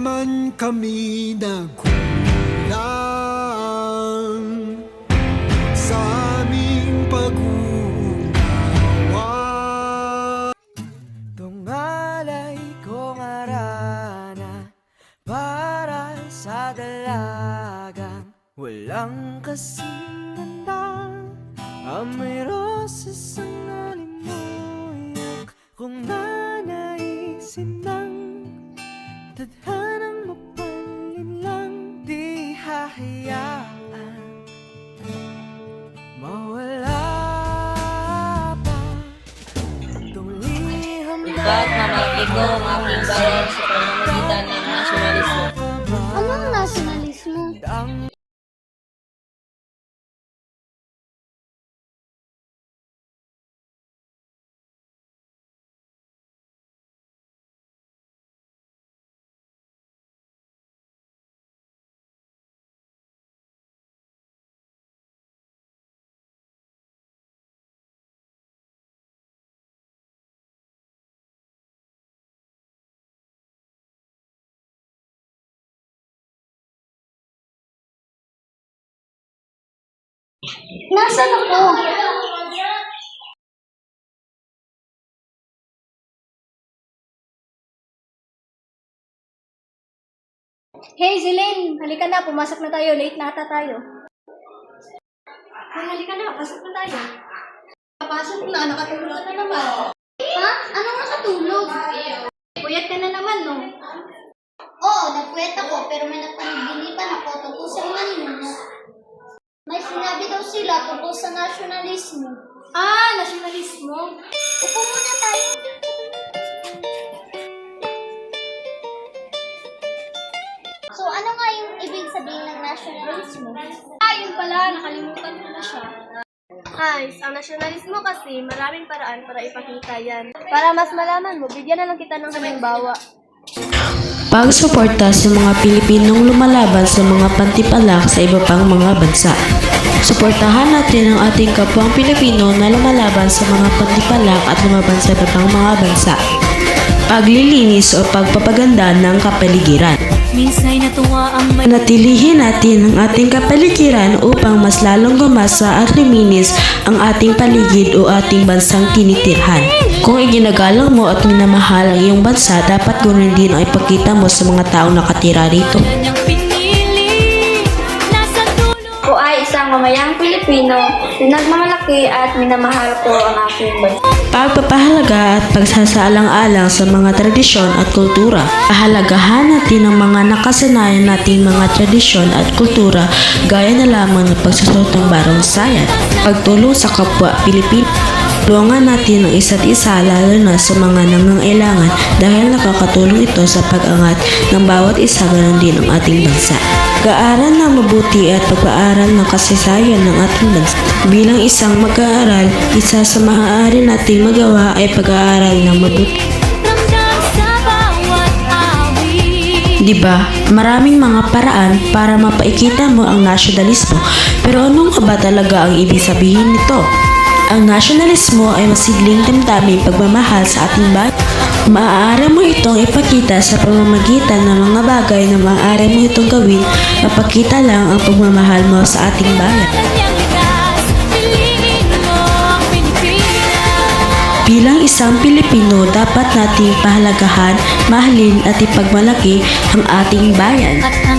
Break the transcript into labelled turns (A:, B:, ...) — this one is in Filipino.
A: man kami nagkulang sa aming pag-uunawa. Tungalay kong arana para sa dalagang walang kasing ganda. Amoy roses ang alimoyak kung nanaisin ng tadhanang mapalin lang. Di hahayaan mawala pa itong liham na
B: Ba't namatigo ang aking bayan sa pamamagitan ng nasyonalismo?
C: Anong nasyonalismo? Nasaan ako? Hey, Zilin! Halika na, pumasok na tayo. Late na ata tayo. Hey, halika na, pasok na tayo. Papasok na, nakatulog ka na naman. Ha? Anong nakatulog? Puyat ka na naman, no? Oo, nagpuyat ako, pero may napanaginipan ako tungkol sa mga ninuno. May sinabi daw sila tungkol sa nasyonalismo. Ah, nasyonalismo? Upo muna tayo. So, ano nga yung ibig sabihin ng nasyonalismo? Ah, yun pala, nakalimutan ko na siya.
D: Guys, ang nasyonalismo kasi maraming paraan para ipakita yan. Para mas malaman mo, bigyan na lang kita ng halimbawa.
E: Pagsuporta sa mga Pilipinong lumalaban sa mga pantipalak sa iba pang mga bansa. Suportahan natin ang ating kapwang Pilipino na lumalaban sa mga pantipalak at lumaban sa iba pang mga bansa. Paglilinis o pagpapaganda ng kapaligiran.
B: Minsa'y natuwa ang may
E: Natilihin natin ang ating kapaligiran upang mas lalong gumasa at luminis ang ating paligid o ating bansang tinitirhan. Kung iginagalang mo at minamahal ang iyong bansa, dapat ganoon din ang ipakita mo sa mga taong nakatira rito.
B: kanyang pinili. Nasa dulo
D: Ako ay isang mamayang Pilipino, pinagmamalaki at minamahal ko ang aking bansa.
E: Pagpapahalaga at pagsasaalang-alang sa mga tradisyon at kultura. Pahalagahan natin ang mga nakasanayan nating mga tradisyon at kultura gaya na lamang ng pagsusot ng barong sayan, pagtulong sa kapwa Pilipino. Tulungan natin ang isa't isa lalo na sa mga nangangailangan dahil nakakatulong ito sa pag-angat ng bawat isa, ganoon din ang ating bansa. Pag-aaral ng mabuti at pag-aaral ng kasaysayan ng ating bansa. Bilang isang mag-aaral, isa sa maaari nating magawa ay pag-aaral ng mabuti.
B: ramdam sa bawat awit.
E: Diba? Maraming mga paraan para mapaikita mo ang nasyonalismo. Pero ano nga ba talaga ang ibig sabihin nito? Ang nasyonalismo ay masigling damdaming pagmamahal sa ating bayan. Maaari mo itong ipakita sa pamamagitan ng mga bagay na maaari mo itong gawin. Mapakita lang ang pagmamahal mo sa ating bayan.
B: Kanyang likas, piliin mo ang Pilipinas.
E: Bilang isang Pilipino, dapat nating pahalagahan, mahalin at ipagmalaki ang ating bayan.
B: At ang